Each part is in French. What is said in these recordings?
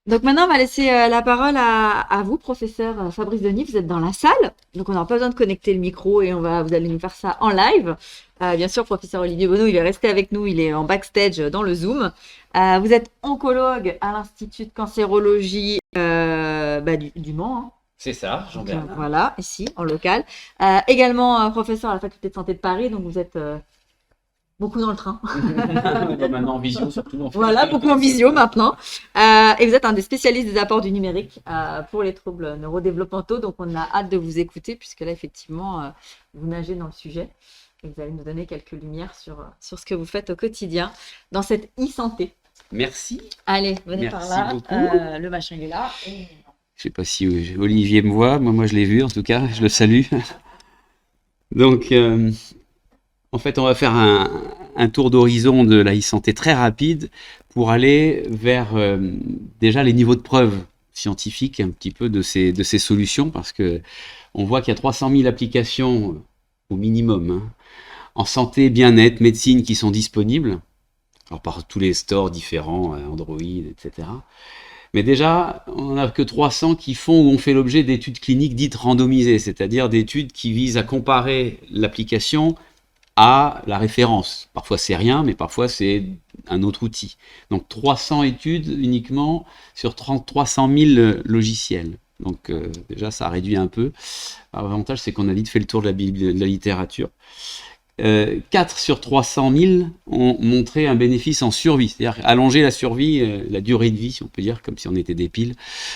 Donc maintenant, on va laisser la parole à vous, professeur Fabrice Denis. Vous êtes dans la salle, donc on n'aura pas besoin de connecter le micro et vous allez nous faire ça en live. Bien sûr, professeur Olivier Bonneau, il est resté avec nous, il est en backstage dans le Zoom. Vous êtes oncologue à l'Institut de cancérologie du Mans, hein. C'est ça, Jean-Bernard. Voilà, ici, en local. Également professeur à la faculté de santé de Paris, donc vous êtes beaucoup dans le train. Maintenant en visio surtout. En fait. Voilà, beaucoup en visio maintenant. Et vous êtes un des spécialistes des apports du numérique pour les troubles neurodéveloppementaux. Donc, on a hâte de vous écouter puisque là, effectivement, vous nagez dans le sujet. Et vous allez nous donner quelques lumières sur ce que vous faites au quotidien dans cette e-santé. Merci. Allez, venez par là. Beaucoup. Le machin, il est là. Je ne sais pas si Olivier me voit. Moi, je l'ai vu en tout cas. Je le salue. Donc... En fait, on va faire un tour d'horizon de la e-santé très rapide pour aller vers déjà les niveaux de preuve scientifiques un petit peu de ces solutions, parce que on voit qu'il y a 300 000 applications au minimum hein, en santé, bien-être, médecine qui sont disponibles, alors par tous les stores différents, Android, etc. Mais déjà, on n'a que 300 qui font ou ont fait l'objet d'études cliniques dites randomisées, c'est-à-dire d'études qui visent à comparer l'application à la référence. Parfois c'est rien, mais parfois c'est un autre outil. Donc 300 études uniquement sur 300 000 logiciels. Donc déjà ça réduit un peu. L'avantage c'est qu'on a vite fait le tour de la littérature. 4 sur 300 000 ont montré un bénéfice en survie, c'est-à-dire allonger la survie, la durée de vie, si on peut dire, comme si on était des piles,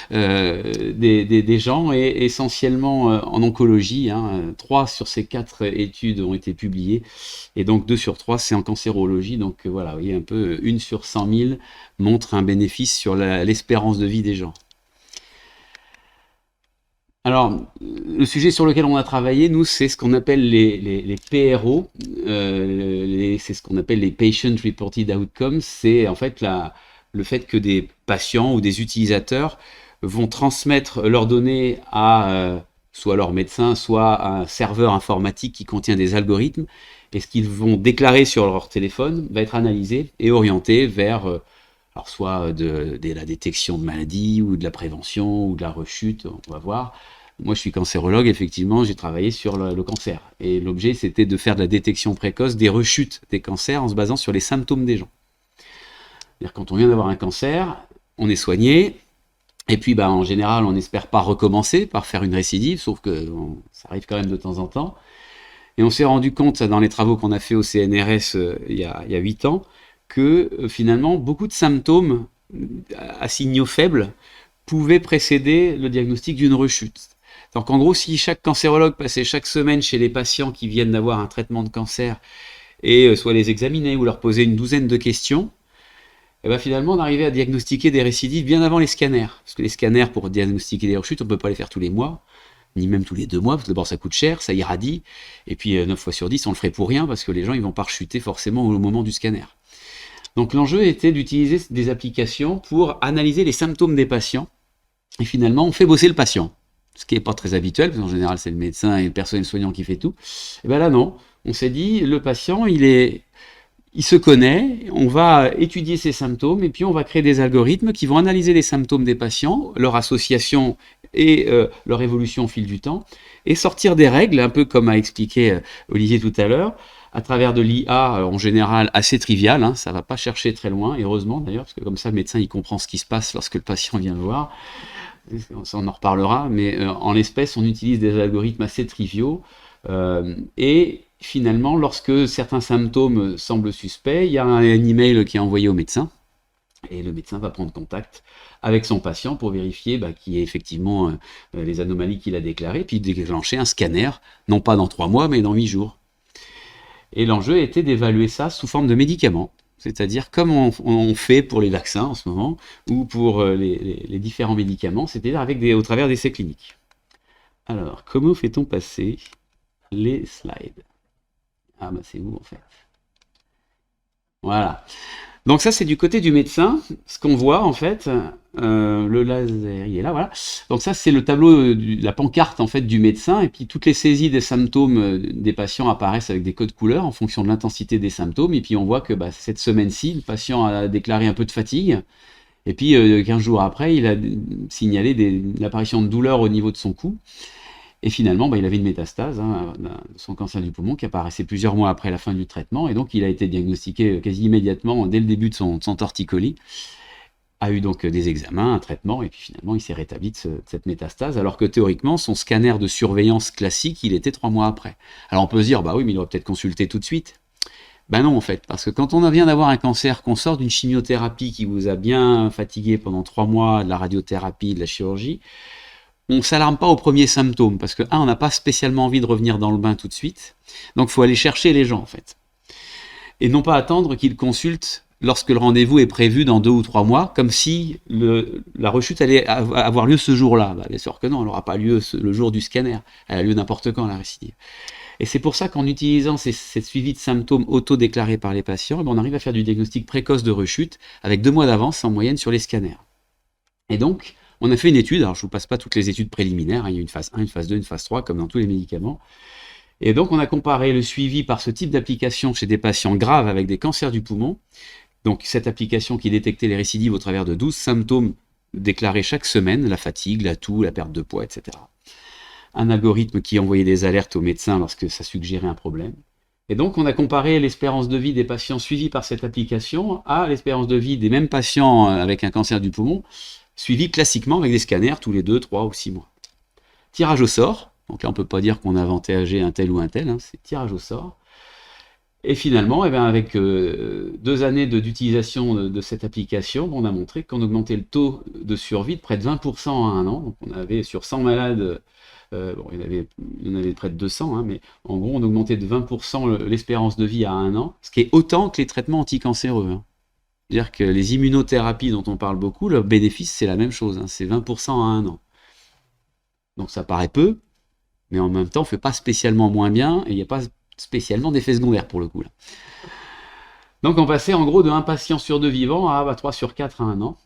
des gens, et essentiellement en oncologie. 3 sur ces 4 études ont été publiées, et donc 2 sur 3 c'est en cancérologie. Donc voilà, vous voyez un peu, 1 sur 100 000 montre un bénéfice sur l'espérance de vie des gens. Alors, le sujet sur lequel on a travaillé, nous, c'est ce qu'on appelle les PRO, c'est ce qu'on appelle les Patient Reported Outcomes, c'est en fait le fait que des patients ou des utilisateurs vont transmettre leurs données à soit leur médecin, soit à un serveur informatique qui contient des algorithmes, et ce qu'ils vont déclarer sur leur téléphone va être analysé et orienté vers alors soit de la détection de maladies, ou de la prévention, ou de la rechute, on va voir. Moi, je suis cancérologue, effectivement, j'ai travaillé sur le cancer. Et l'objet, c'était de faire de la détection précoce des rechutes des cancers en se basant sur les symptômes des gens. C'est-à-dire, quand on vient d'avoir un cancer, on est soigné, et puis en général, on n'espère pas recommencer par faire une récidive, sauf que ça arrive quand même de temps en temps. Et on s'est rendu compte, dans les travaux qu'on a fait au CNRS il y a 8 ans, que finalement, beaucoup de symptômes à signaux faibles pouvaient précéder le diagnostic d'une rechute. Donc en gros, si chaque cancérologue passait chaque semaine chez les patients qui viennent d'avoir un traitement de cancer et soit les examiner ou leur poser une douzaine de questions, et finalement on arrivait à diagnostiquer des récidives bien avant les scanners. Parce que les scanners, pour diagnostiquer des rechutes, on ne peut pas les faire tous les mois, ni même tous les 2 mois, parce que d'abord ça coûte cher, ça irradie, et puis 9 fois sur 10 on le ferait pour rien, parce que les gens ils vont pas rechuter forcément au moment du scanner. Donc l'enjeu était d'utiliser des applications pour analyser les symptômes des patients, et finalement on fait bosser le patient, ce qui n'est pas très habituel, parce qu'en général c'est le médecin et le personnel soignant qui fait tout. Et bien là non, on s'est dit, le patient il se connaît, on va étudier ses symptômes, et puis on va créer des algorithmes qui vont analyser les symptômes des patients, leur association et leur évolution au fil du temps, et sortir des règles, un peu comme a expliqué Olivier tout à l'heure, à travers de l'IA en général assez trivial, ça ne va pas chercher très loin, et heureusement d'ailleurs, parce que comme ça le médecin il comprend ce qui se passe lorsque le patient vient le voir, on en reparlera, mais en l'espèce on utilise des algorithmes assez triviaux, et finalement lorsque certains symptômes semblent suspects, il y a un email qui est envoyé au médecin, et le médecin va prendre contact avec son patient pour vérifier qu'il y ait effectivement les anomalies qu'il a déclarées, puis déclencher un scanner, non pas dans 3 mois, mais dans 8 jours. Et l'enjeu était d'évaluer ça sous forme de médicaments, c'est-à-dire comme on fait pour les vaccins en ce moment, ou pour les différents médicaments, c'est-à-dire au travers d'essais cliniques. Alors, comment fait-on passer les slides? Ah c'est où en fait? Voilà. Donc ça c'est du côté du médecin. Ce qu'on voit en fait, Le laser, il est là, voilà. Donc ça, c'est le tableau, la pancarte en fait du médecin, et puis toutes les saisies des symptômes des patients apparaissent avec des codes couleurs en fonction de l'intensité des symptômes, et puis on voit que cette semaine-ci, le patient a déclaré un peu de fatigue, et puis 15 jours après, il a signalé l'apparition de douleurs au niveau de son cou, et finalement, il avait une métastase, son cancer du poumon, qui apparaissait plusieurs mois après la fin du traitement, et donc il a été diagnostiqué quasi immédiatement dès le début de son torticolis, a eu donc des examens, un traitement, et puis finalement il s'est rétabli de cette métastase, alors que théoriquement son scanner de surveillance classique, il était 3 mois après. Alors on peut se dire, bah oui, mais il aurait peut-être consulté tout de suite. Ben non en fait, parce que quand on vient d'avoir un cancer, qu'on sort d'une chimiothérapie qui vous a bien fatigué pendant 3 mois, de la radiothérapie, de la chirurgie, on ne s'alarme pas aux premiers symptômes, parce que on n'a pas spécialement envie de revenir dans le bain tout de suite, donc il faut aller chercher les gens en fait. Et non pas attendre qu'ils consultent lorsque le rendez-vous est prévu dans 2 ou 3 mois, comme si la rechute allait avoir lieu ce jour-là. Bien sûr que non, elle n'aura pas lieu le jour du scanner, elle a lieu n'importe quand, la récidive. Et c'est pour ça qu'en utilisant ces suivis de symptômes auto-déclarés par les patients, on arrive à faire du diagnostic précoce de rechute avec 2 mois d'avance en moyenne sur les scanners. Et donc, on a fait une étude, alors je ne vous passe pas toutes les études préliminaires, il y a une phase 1, une phase 2, une phase 3, comme dans tous les médicaments. Et donc, on a comparé le suivi par ce type d'application chez des patients graves avec des cancers du poumon. Donc, cette application qui détectait les récidives au travers de 12 symptômes déclarés chaque semaine, la fatigue, la toux, la perte de poids, etc. Un algorithme qui envoyait des alertes aux médecins lorsque ça suggérait un problème. Et donc, on a comparé l'espérance de vie des patients suivis par cette application à l'espérance de vie des mêmes patients avec un cancer du poumon, suivis classiquement avec des scanners tous les 2, 3 ou 6 mois. Tirage au sort. Donc là, on ne peut pas dire qu'on a avantagé un tel ou un tel, c'est tirage au sort. Et finalement, avec 2 années d'utilisation de cette application, on a montré qu'on augmentait le taux de survie de près de 20% à 1 an. Donc on avait sur 100 malades, il y en avait près de 200, mais en gros on augmentait de 20% l'espérance de vie à 1 an, ce qui est autant que les traitements anticancéreux. C'est-à-dire que les immunothérapies dont on parle beaucoup, leur bénéfice c'est la même chose, c'est 20% à 1 an. Donc ça paraît peu, mais en même temps on ne fait pas spécialement moins bien, et il n'y a pas spécialement d'effets secondaires pour le coup. Là. Donc on passait en gros de 1 patient sur 2 vivants à 3 sur 4 à 1 an.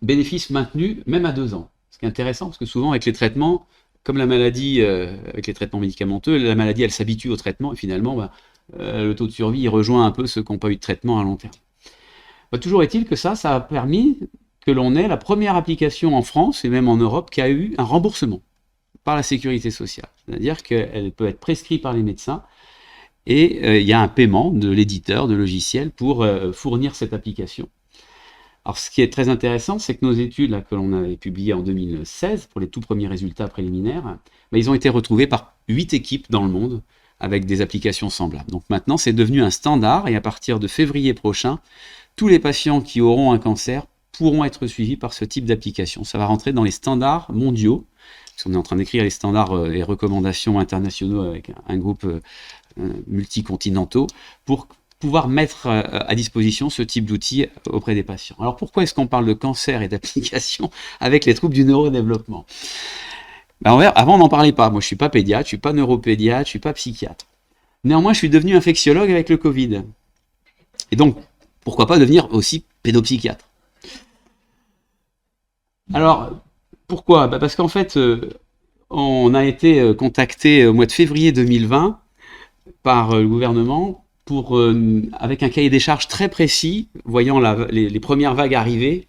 Bénéfice maintenu même à 2 ans. Ce qui est intéressant parce que souvent avec les traitements, comme la maladie, avec les traitements médicamenteux, la maladie elle s'habitue au traitement et finalement le taux de survie il rejoint un peu ceux qui n'ont pas eu de traitement à long terme. Toujours est-il que ça a permis que l'on ait la première application en France et même en Europe qui a eu un remboursement par la sécurité sociale. C'est-à-dire qu'elle peut être prescrite par les médecins et il y a un paiement de l'éditeur de logiciel pour fournir cette application. Alors ce qui est très intéressant, c'est que nos études là, que l'on avait publiées en 2016 pour les tout premiers résultats préliminaires, ils ont été retrouvés par 8 équipes dans le monde avec des applications semblables. Donc maintenant c'est devenu un standard et à partir de février prochain, tous les patients qui auront un cancer pourront être suivis par ce type d'application. Ça va rentrer dans les standards mondiaux. On est en train d'écrire les standards et recommandations internationaux avec un groupe multicontinentaux pour pouvoir mettre à disposition ce type d'outils auprès des patients. Alors pourquoi est-ce qu'on parle de cancer et d'application avec les troubles du neurodéveloppement ? Avant on n'en parlait pas. Moi je ne suis pas pédiatre, je ne suis pas neuropédiatre, je ne suis pas psychiatre. Néanmoins je suis devenu infectiologue avec le Covid. Et donc pourquoi pas devenir aussi pédopsychiatre ? Alors pourquoi ? Parce qu'en fait, on a été contacté au mois de février 2020 par le gouvernement avec un cahier des charges très précis, voyant les premières vagues arriver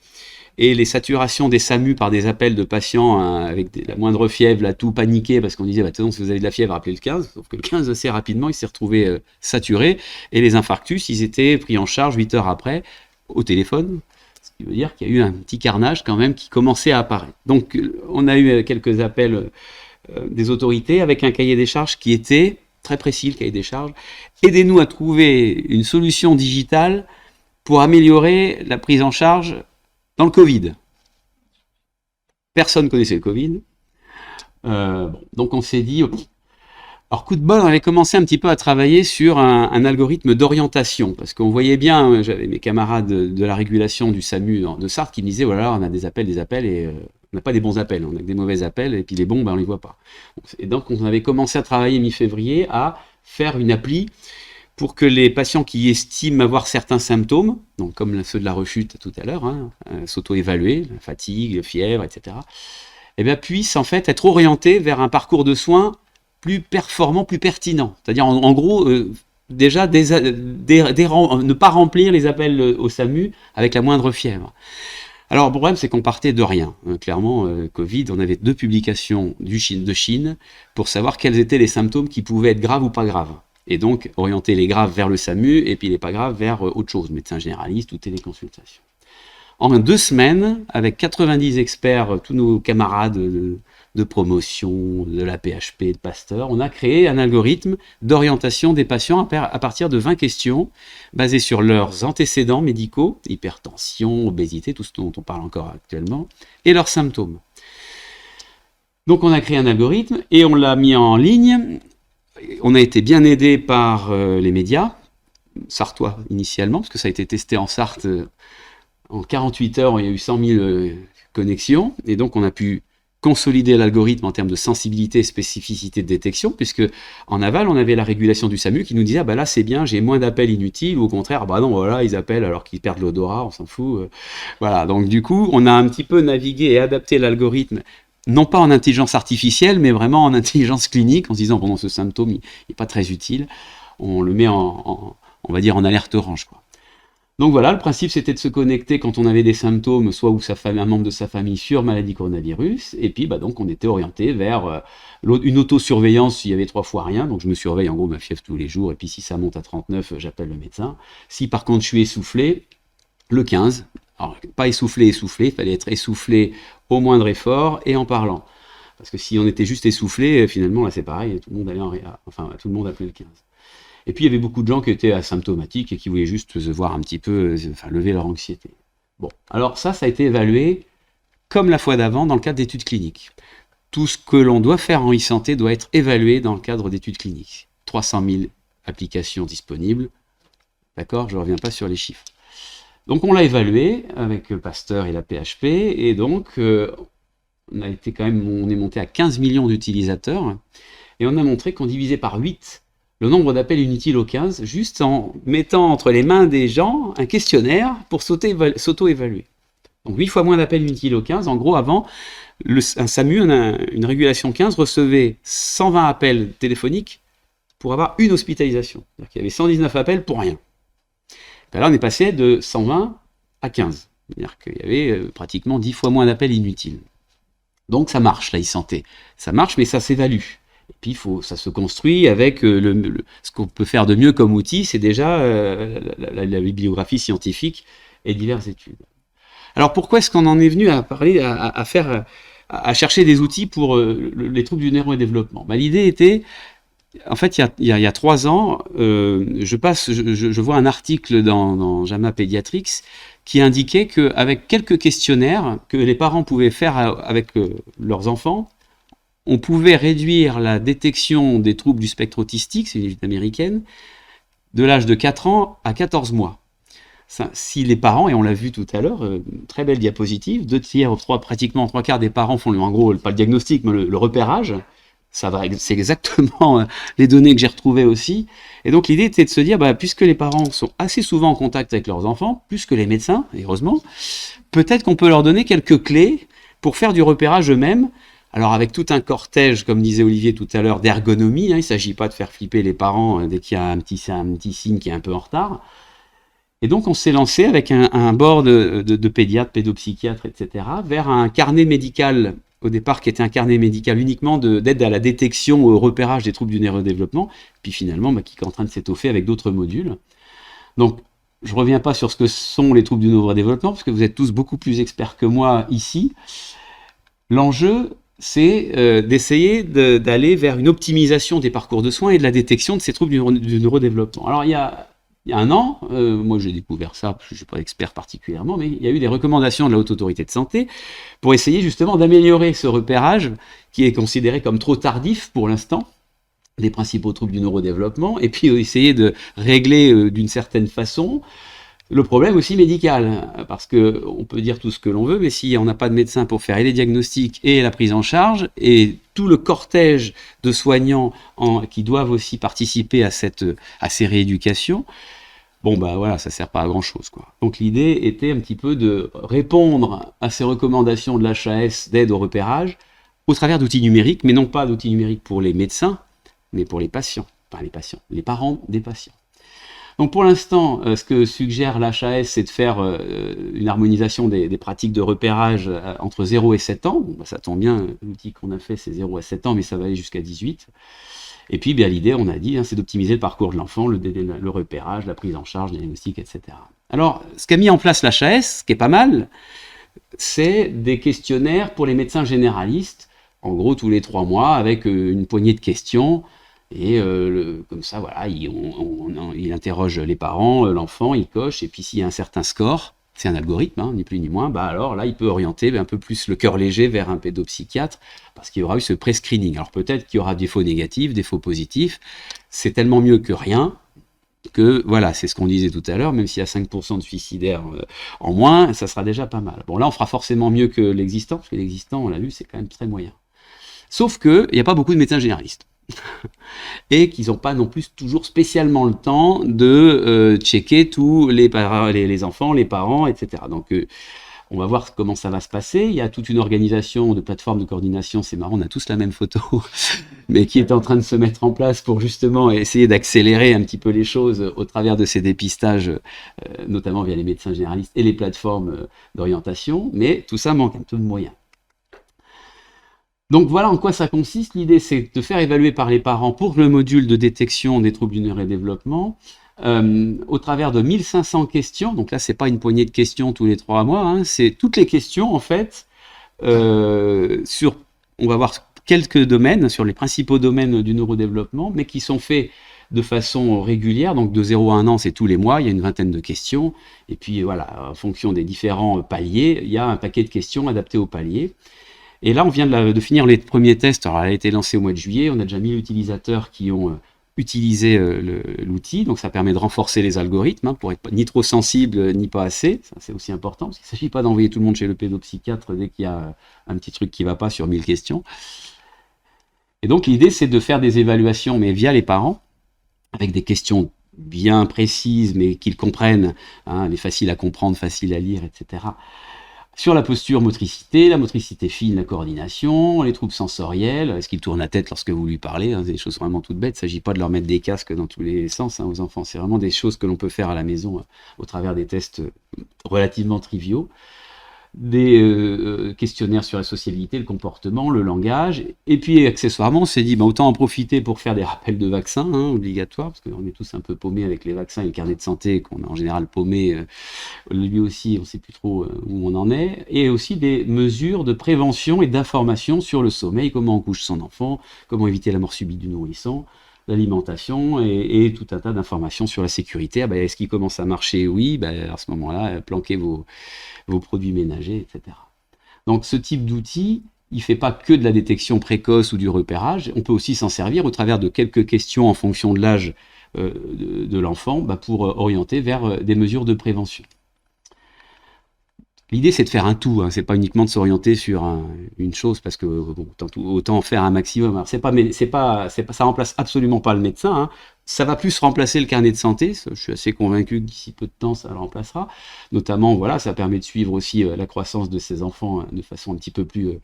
et les saturations des SAMU par des appels de patients avec la moindre fièvre, là, tout paniqué, parce qu'on disait, si vous avez de la fièvre, appelez le 15, sauf que le 15, assez rapidement, il s'est retrouvé saturé, et les infarctus, ils étaient pris en charge 8 heures après, au téléphone, ce qui veut dire qu'il y a eu un petit carnage quand même qui commençait à apparaître. Donc on a eu quelques appels des autorités avec un cahier des charges qui était très précis, le cahier des charges. Aidez-nous à trouver une solution digitale pour améliorer la prise en charge dans le Covid. Personne ne connaissait le Covid. Donc on s'est dit... Alors coup de bol, on avait commencé un petit peu à travailler sur un algorithme d'orientation, parce qu'on voyait bien, j'avais mes camarades de la régulation du SAMU de Sarthe qui me disaient, voilà, on a des appels, et on n'a pas des bons appels, on a que des mauvais appels, et puis les bons, on ne les voit pas. Et donc on avait commencé à travailler mi-février à faire une appli pour que les patients qui estiment avoir certains symptômes, donc comme ceux de la rechute tout à l'heure, s'auto-évaluer, fatigue, fièvre, etc., eh bien, puissent en fait être orientés vers un parcours de soins plus performant, plus pertinent. C'est-à-dire, en gros, déjà, ne pas remplir les appels au SAMU avec la moindre fièvre. Alors, le problème, c'est qu'on partait de rien. Clairement, Covid, on avait 2 publications de Chine pour savoir quels étaient les symptômes qui pouvaient être graves ou pas graves. Et donc, orienter les graves vers le SAMU et puis les pas graves vers autre chose, médecin généraliste ou téléconsultation. En 2 semaines, avec 90 experts, tous nos camarades de promotion, de la PHP, de Pasteur, on a créé un algorithme d'orientation des patients à partir de 20 questions basées sur leurs antécédents médicaux, hypertension, obésité, tout ce dont on parle encore actuellement, et leurs symptômes. Donc on a créé un algorithme et on l'a mis en ligne. On a été bien aidé par les médias, sartois initialement, parce que ça a été testé en Sarthe. En 48 heures, il y a eu 100 000 connexions, et donc on a pu consolider l'algorithme en termes de sensibilité et spécificité de détection, puisque en aval, on avait la régulation du SAMU qui nous disait « Ah bah là, c'est bien, j'ai moins d'appels inutiles », ou au contraire « Bah non, voilà, ils appellent alors qu'ils perdent l'odorat, on s'en fout. » Voilà, donc du coup, on a un petit peu navigué et adapté l'algorithme, non pas en intelligence artificielle, mais vraiment en intelligence clinique, en se disant « Bon, ce symptôme, il n'est pas très utile. » On le met on va dire, en alerte orange, quoi. Donc voilà, le principe c'était de se connecter quand on avait des symptômes, soit un membre de sa famille sur maladie coronavirus, et puis donc on était orienté vers une autosurveillance s'il y avait 3 fois rien, donc je me surveille en gros ma fièvre tous les jours, et puis si ça monte à 39, j'appelle le médecin. Si par contre je suis essoufflé, le 15, alors pas essoufflé, il fallait être essoufflé au moindre effort et en parlant. Parce que si on était juste essoufflé, finalement là c'est pareil, tout le monde tout le monde appelait le 15. Et puis il y avait beaucoup de gens qui étaient asymptomatiques et qui voulaient juste se voir un petit peu, lever leur anxiété. Bon, alors ça a été évalué comme la fois d'avant dans le cadre d'études cliniques. Tout ce que l'on doit faire en e-santé doit être évalué dans le cadre d'études cliniques. 300 000 applications disponibles. D'accord, je ne reviens pas sur les chiffres. Donc on l'a évalué avec Pasteur et la PHP, et donc on est monté à 15 millions d'utilisateurs, et on a montré qu'on divisait par 8 le nombre d'appels inutiles au 15, juste en mettant entre les mains des gens un questionnaire pour s'auto-évaluer. Donc 8 fois moins d'appels inutiles au 15. En gros, avant, un SAMU, une régulation 15, recevait 120 appels téléphoniques pour avoir une hospitalisation. C'est-à-dire qu'il y avait 119 appels pour rien. Ben là, on est passé de 120 à 15. C'est-à-dire qu'il y avait pratiquement 10 fois moins d'appels inutiles. Donc ça marche, la e-santé. Ça marche, mais ça s'évalue. Et puis, ça se construit avec ce qu'on peut faire de mieux comme outil, c'est déjà la bibliographie scientifique et diverses études. Alors, pourquoi est-ce qu'on en est venu à parler, à chercher des outils pour les troubles du neurodéveloppement ? L'idée était, en fait, il y a 3 ans, je vois un article dans JAMA Pediatrics qui indiquait qu'avec quelques questionnaires que les parents pouvaient faire avec leurs enfants, on pouvait réduire la détection des troubles du spectre autistique, c'est une étude américaine, de l'âge de 4 ans à 14 mois. Si les parents, et on l'a vu tout à l'heure, très belle diapositive, pratiquement 3/4 des parents font en gros, pas le diagnostic, mais le repérage, c'est exactement les données que j'ai retrouvées aussi. Et donc l'idée était de se dire, puisque les parents sont assez souvent en contact avec leurs enfants, plus que les médecins, et heureusement, peut-être qu'on peut leur donner quelques clés pour faire du repérage eux-mêmes. Alors avec tout un cortège, comme disait Olivier tout à l'heure, d'ergonomie, il ne s'agit pas de faire flipper les parents dès qu'il y a un petit signe qui est un peu en retard. Et donc on s'est lancé avec un board de pédiatres, pédopsychiatres, etc., vers un carnet médical, au départ qui était un carnet médical uniquement d'aide à la détection, au repérage des troubles du neurodéveloppement, puis finalement qui est en train de s'étoffer avec d'autres modules. Donc je ne reviens pas sur ce que sont les troubles du neurodéveloppement, parce que vous êtes tous beaucoup plus experts que moi ici. L'enjeu, c'est d'essayer d'aller vers une optimisation des parcours de soins et de la détection de ces troubles du neurodéveloppement. Alors il y a 1 an, moi j'ai découvert ça, je ne suis pas expert particulièrement, mais il y a eu des recommandations de la Haute Autorité de Santé pour essayer justement d'améliorer ce repérage qui est considéré comme trop tardif pour l'instant, des principaux troubles du neurodéveloppement, et puis essayer de régler d'une certaine façon Le problème aussi médical, parce que on peut dire tout ce que l'on veut, mais si on n'a pas de médecin pour faire et les diagnostics et la prise en charge, et tout le cortège de soignants qui doivent aussi participer à ces rééducations, bon bah voilà, ça sert pas à grand chose, quoi. Donc l'idée était un petit peu de répondre à ces recommandations de l'HAS d'aide au repérage au travers d'outils numériques, mais non pas d'outils numériques pour les médecins, mais pour les patients, enfin les parents des patients. Donc pour l'instant, ce que suggère l'HAS, c'est de faire une harmonisation des pratiques de repérage entre 0 et 7 ans. Bon, bah, ça tombe bien, l'outil qu'on a fait, c'est 0 à 7 ans, mais ça va aller jusqu'à 18. Et puis bien, l'idée, on a dit, c'est d'optimiser le parcours de l'enfant, le repérage, la prise en charge, le diagnostic, etc. Alors, ce qu'a mis en place l'HAS, ce qui est pas mal, c'est des questionnaires pour les médecins généralistes, en gros tous les 3 mois, avec une poignée de questions. Et comme ça, voilà, il interroge les parents, l'enfant, il coche, et puis s'il y a un certain score, c'est un algorithme, hein, ni plus ni moins, bah alors là, il peut orienter un peu plus le cœur léger vers un pédopsychiatre, parce qu'il y aura eu ce pré-screening. Alors peut-être qu'il y aura des faux négatifs, des faux positifs, c'est tellement mieux que rien, que voilà, c'est ce qu'on disait tout à l'heure, même s'il y a 5% de suicidaires en moins, ça sera déjà pas mal. Bon, là, on fera forcément mieux que l'existant, parce que l'existant, on l'a vu, c'est quand même très moyen. Sauf qu'il n'y a pas beaucoup de médecins généralistes. Et qu'ils n'ont pas non plus toujours spécialement le temps de checker tous les enfants, les parents, etc. Donc on va voir comment ça va se passer. Il y a toute une organisation de plateforme de coordination, c'est marrant, on a tous la même photo, mais qui est en train de se mettre en place pour justement essayer d'accélérer un petit peu les choses au travers de ces dépistages, notamment via les médecins généralistes et les plateformes d'orientation, mais tout ça manque un peu de moyens. Donc voilà en quoi ça consiste. L'idée, c'est de faire évaluer par les parents pour le module de détection des troubles du neurodéveloppement au travers de 1500 questions. Donc là, c'est pas une poignée de questions tous les 3 mois, hein, c'est toutes les questions en fait sur, on va voir quelques domaines, sur les principaux domaines du neurodéveloppement, mais qui sont faits de façon régulière. Donc de 0 à 1 an, c'est tous les mois, il y a une vingtaine de questions. Et puis voilà, en fonction des différents paliers, il y a un paquet de questions adaptées aux paliers. Et là, on vient de finir les premiers tests. Alors, elle a été lancée au mois de juillet. On a déjà 1000 utilisateurs qui ont utilisé l'outil. Donc, ça permet de renforcer les algorithmes pour être ni trop sensible, ni pas assez. Ça, c'est aussi important, parce qu'il ne s'agit pas d'envoyer tout le monde chez le pédopsychiatre dès qu'il y a un petit truc qui ne va pas sur 1000 questions. Et donc, l'idée, c'est de faire des évaluations, mais via les parents, avec des questions bien précises, mais qu'ils comprennent, hein, les faciles à comprendre, faciles à lire, etc., sur la posture motricité, la motricité fine, la coordination, les troubles sensoriels, est-ce qu'il tourne la tête lorsque vous lui parlez, hein, des choses vraiment toutes bêtes. Il ne s'agit pas de leur mettre des casques dans tous les sens, hein, aux enfants, c'est vraiment des choses que l'on peut faire à la maison au travers des tests relativement triviaux. Des questionnaires sur la sociabilité, le comportement, le langage, et puis accessoirement on s'est dit autant en profiter pour faire des rappels de vaccins, hein, obligatoires, parce qu'on est tous un peu paumés avec les vaccins et le carnet de santé qu'on a en général paumé, lui aussi on ne sait plus trop où on en est, et aussi des mesures de prévention et d'information sur le sommeil, comment on couche son enfant, comment éviter la mort subite du nourrisson, l'alimentation et tout un tas d'informations sur la sécurité. Est-ce qu'il commence à marcher? Oui, à ce moment-là, planquez vos produits ménagers, etc. Donc ce type d'outil, il ne fait pas que de la détection précoce ou du repérage, on peut aussi s'en servir au travers de quelques questions en fonction de l'âge de l'enfant pour orienter vers des mesures de prévention. L'idée, c'est de faire un tout, hein. C'est pas uniquement de s'orienter sur une chose, parce que autant en faire un maximum. Alors, ça remplace absolument pas le médecin, hein. Ça va plus remplacer le carnet de santé. Je suis assez convaincu que d'ici peu de temps, ça le remplacera. Notamment, voilà, ça permet de suivre aussi la croissance de ces enfants de façon un petit peu plus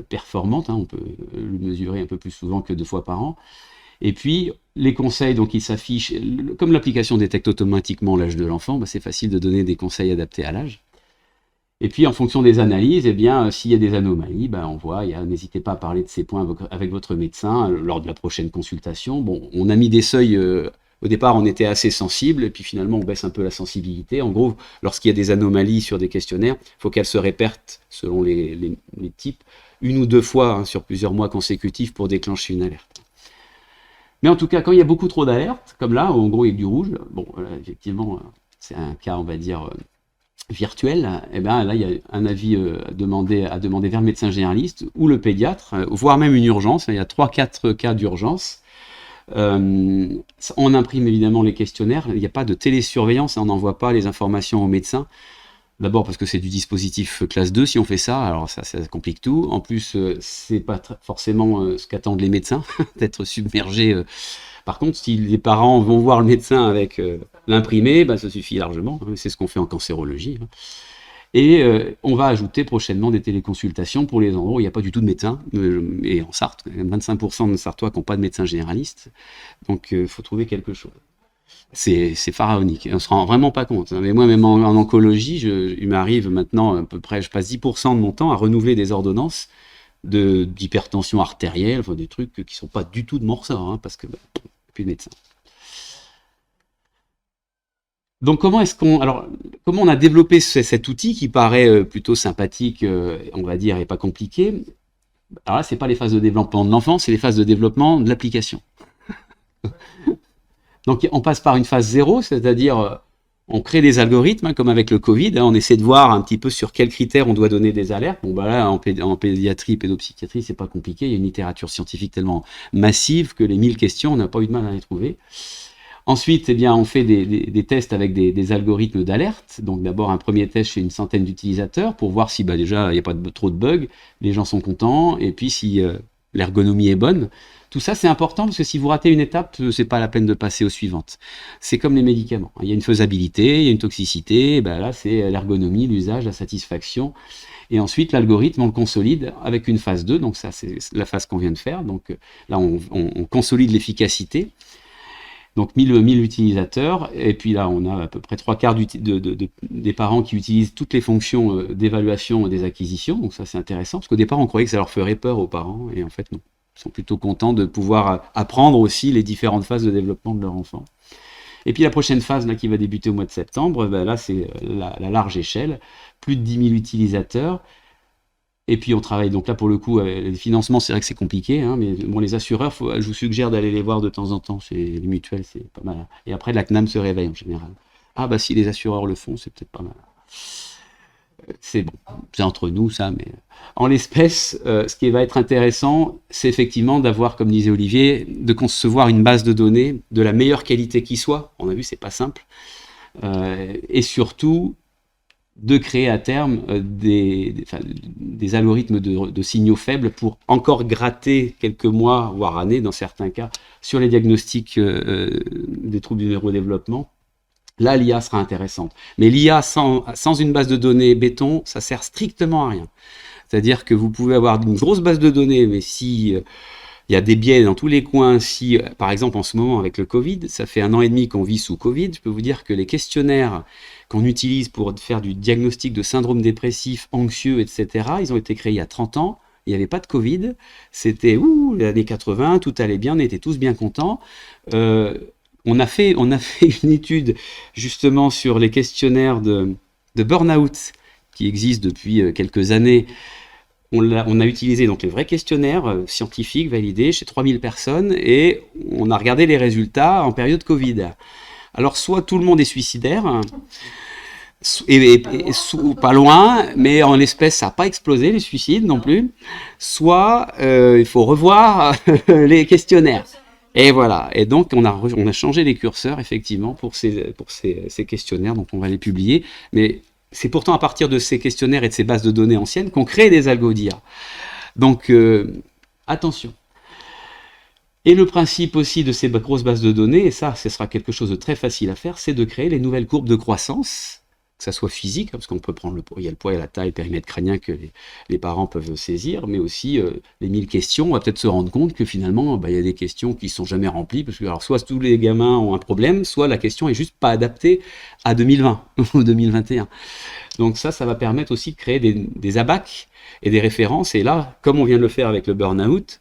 performante, hein. On peut le mesurer un peu plus souvent que 2 fois par an. Et puis, les conseils, donc ils s'affichent, comme l'application détecte automatiquement l'âge de l'enfant, c'est facile de donner des conseils adaptés à l'âge. Et puis, en fonction des analyses, s'il y a des anomalies, on voit, n'hésitez pas à parler de ces points avec votre médecin lors de la prochaine consultation. Bon, on a mis des seuils, au départ, on était assez sensible, et puis finalement, on baisse un peu la sensibilité. En gros, lorsqu'il y a des anomalies sur des questionnaires, il faut qu'elles se répètent, selon les types, 1 ou 2 fois, hein, sur plusieurs mois consécutifs pour déclencher une alerte. Mais en tout cas, quand il y a beaucoup trop d'alertes, comme là, en gros, il y a du rouge, effectivement, c'est un cas, on va dire, virtuel, là, il y a un avis à demander vers le médecin généraliste ou le pédiatre, voire même une urgence. Il y a 3-4 cas d'urgence On imprime évidemment les questionnaires, il n'y a pas de télésurveillance, on n'envoie pas les informations aux médecins. D'abord parce que c'est du dispositif classe 2 si on fait ça, alors ça complique tout. En plus, c'est pas forcément ce qu'attendent les médecins, d'être submergés. Par contre, si les parents vont voir le médecin avec l'imprimé, bah, ça suffit largement. Hein, c'est ce qu'on fait en cancérologie. Hein. Et on va ajouter prochainement des téléconsultations pour les endroits où il n'y a pas du tout de médecin. Et en Sarthe, 25% de Sartois qui n'ont pas de médecin généraliste. Donc il faut trouver quelque chose. C'est pharaonique, on se rend vraiment pas compte. Mais moi, même en oncologie, il m'arrive maintenant à peu près, je passe 10% de mon temps à renouveler des ordonnances d'hypertension artérielle, enfin des trucs qui sont pas du tout de mon ressort, hein, parce que bah, plus de médecin. Donc comment on a développé cet outil qui paraît plutôt sympathique, on va dire, et pas compliqué. Alors là, c'est pas les phases de développement de l'enfant, c'est les phases de développement de l'application. Donc on passe par une phase 0, c'est-à-dire on crée des algorithmes, hein, comme avec le Covid, hein, on essaie de voir un petit peu sur quels critères on doit donner des alertes. Bon bah là, en pédiatrie, pédopsychiatrie, c'est pas compliqué, il y a une littérature scientifique tellement massive que les 1000 questions, on n'a pas eu de mal à les trouver. Ensuite, eh bien, on fait des tests avec des algorithmes d'alerte. Donc d'abord un premier test chez une centaine d'utilisateurs pour voir si bah, déjà il n'y a pas trop de bugs, les gens sont contents, et puis si l'ergonomie est bonne. Tout ça, c'est important parce que si vous ratez une étape, c'est pas la peine de passer aux suivantes. C'est comme les médicaments. Il y a une faisabilité, il y a une toxicité. Et ben là, c'est l'ergonomie, l'usage, la satisfaction. Et ensuite, l'algorithme, on le consolide avec une phase 2. Donc ça, c'est la phase qu'on vient de faire. Donc là, on consolide l'efficacité. Donc 1000 utilisateurs. Et puis là, on a à peu près 3/4 des parents qui utilisent toutes les fonctions d'évaluation des acquisitions. Donc ça, c'est intéressant parce qu'au départ, on croyait que ça leur ferait peur aux parents. Et en fait, non. Ils sont plutôt contents de pouvoir apprendre aussi les différentes phases de développement de leur enfant. Et puis la prochaine phase là, qui va débuter au mois de septembre, ben là c'est la large échelle, plus de 10 000 utilisateurs. Et puis on travaille, donc là pour le coup, les financements, c'est vrai que c'est compliqué, hein, mais bon, les assureurs, je vous suggère d'aller les voir de temps en temps, chez les mutuelles, c'est pas mal. Et après, la CNAM se réveille en général. Ah bah si les assureurs le font, c'est peut-être pas mal. C'est bon, c'est entre nous ça, mais en l'espèce, ce qui va être intéressant, c'est effectivement d'avoir, comme disait Olivier, de concevoir une base de données de la meilleure qualité qui soit. On a vu, c'est pas simple, et surtout de créer à terme des algorithmes de signaux faibles pour encore gratter quelques mois, voire années dans certains cas, sur les diagnostics des troubles du neurodéveloppement. Là, l'IA sera intéressante. Mais l'IA sans une base de données béton, ça sert strictement à rien. C'est-à-dire que vous pouvez avoir une grosse base de données, mais si il y a des biais dans tous les coins, si, par exemple, en ce moment, avec le Covid, ça fait 1 an et demi qu'on vit sous Covid, je peux vous dire que les questionnaires qu'on utilise pour faire du diagnostic de syndrome dépressif, anxieux, etc., ils ont été créés il y a 30 ans. Il n'y avait pas de Covid. C'était les années 80, tout allait bien, on était tous bien contents. On a fait une étude justement sur les questionnaires de burn-out qui existent depuis quelques années. On a utilisé donc les vrais questionnaires scientifiques validés chez 3000 personnes et on a regardé les résultats en période Covid. Alors soit tout le monde est suicidaire, et pas loin, mais en l'espèce ça n'a pas explosé les suicides non plus, soit il faut revoir les questionnaires. Et voilà, et donc on a changé les curseurs effectivement pour ces questionnaires, donc on va les publier, mais c'est pourtant à partir de ces questionnaires et de ces bases de données anciennes qu'on crée des algos d'IA. Donc attention. Et le principe aussi de ces grosses bases de données, et ça ce sera quelque chose de très facile à faire, c'est de créer les nouvelles courbes de croissance, que ça soit physique, parce qu'on peut prendre il y a le poids et la taille, le périmètre crânien que les parents peuvent saisir, mais aussi les 1000 questions, on va peut-être se rendre compte que finalement, il y a des questions qui ne sont jamais remplies, parce que alors, soit tous les gamins ont un problème, soit la question est juste pas adaptée à 2020 ou 2021. Donc ça va permettre aussi de créer des ABAC et des références, et là, comme on vient de le faire avec le burn-out,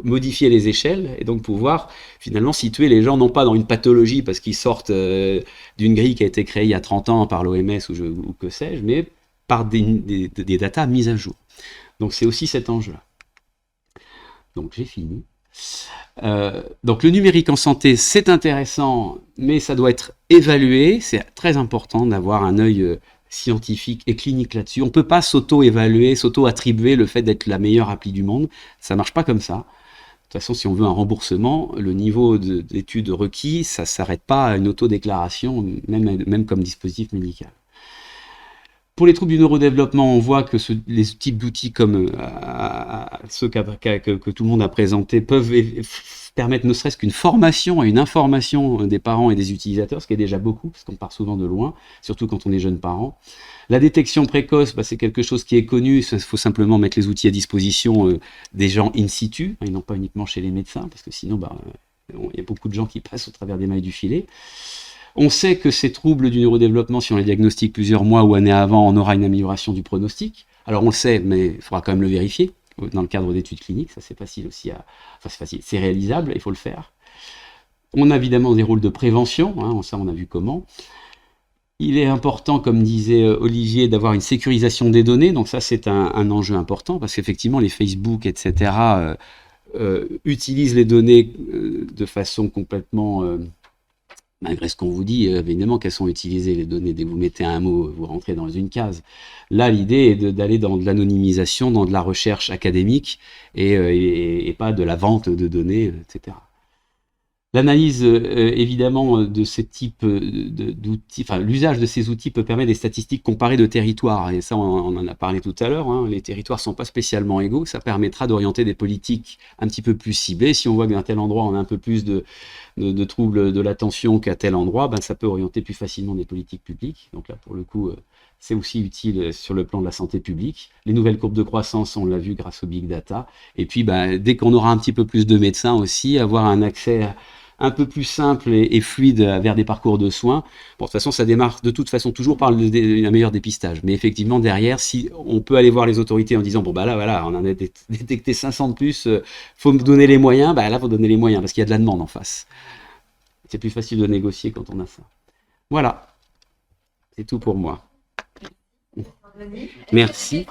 modifier les échelles et donc pouvoir finalement situer les gens non pas dans une pathologie parce qu'ils sortent d'une grille qui a été créée il y a 30 ans par l'OMS ou que sais-je, mais par des datas mises à jour. Donc c'est aussi cet enjeu-là. Donc j'ai fini. Donc le numérique en santé, c'est intéressant, mais ça doit être évalué. C'est très important d'avoir un œil scientifique et clinique là-dessus. On ne peut pas s'auto-évaluer, s'auto-attribuer le fait d'être la meilleure appli du monde. Ça ne marche pas comme ça. toute façon, si on veut un remboursement, le niveau d'études requis, ça ne s'arrête pas à une autodéclaration, même comme dispositif médical. Pour les troubles du neurodéveloppement, on voit que les types d'outils comme ceux que tout le monde a présentés peuvent permettre ne serait-ce qu'une formation et une information des parents et des utilisateurs, ce qui est déjà beaucoup, parce qu'on part souvent de loin, surtout quand on est jeune parent. La détection précoce, c'est quelque chose qui est connu, il faut simplement mettre les outils à disposition des gens in situ, et non pas uniquement chez les médecins, parce que sinon, il y a beaucoup de gens qui passent au travers des mailles du filet. On sait que ces troubles du neurodéveloppement, si on les diagnostique plusieurs mois ou années avant, on aura une amélioration du pronostic. Alors on le sait, mais il faudra quand même le vérifier dans le cadre d'études cliniques. Ça, c'est facile aussi c'est facile, c'est réalisable, il faut le faire. On a évidemment des rôles de prévention, ça on a vu comment. Il est important, comme disait Olivier, d'avoir une sécurisation des données. Donc ça, c'est un enjeu important, parce qu'effectivement, les Facebook, etc., utilisent les données de façon complètement... malgré ce qu'on vous dit, évidemment qu'elles sont utilisées, les données. Dès que vous mettez un mot, vous rentrez dans une case. Là, l'idée est d'aller dans de l'anonymisation, dans de la recherche académique, et pas de la vente de données, etc. L'analyse, évidemment, de ce type d'outils, l'usage de ces outils peut permettre des statistiques comparées de territoires. Et ça, on en a parlé tout à l'heure. Les territoires ne sont pas spécialement égaux. Ça permettra d'orienter des politiques un petit peu plus ciblées. Si on voit que d'un tel endroit, on a un peu plus de troubles de l'attention qu'à tel endroit, ça peut orienter plus facilement des politiques publiques. Donc là, pour le coup, c'est aussi utile sur le plan de la santé publique. Les nouvelles courbes de croissance, on l'a vu grâce au big data. Et puis, dès qu'on aura un petit peu plus de médecins aussi, avoir un accès un peu plus simple et fluide vers des parcours de soins. Bon, de toute façon, ça démarre de toute façon toujours par un meilleur dépistage. Mais effectivement, derrière, si on peut aller voir les autorités en disant, là, voilà, on en a détecté 500 de plus, faut me donner les moyens, là, faut donner les moyens, parce qu'il y a de la demande en face. C'est plus facile de négocier quand on a ça. Voilà. C'est tout pour moi. Merci.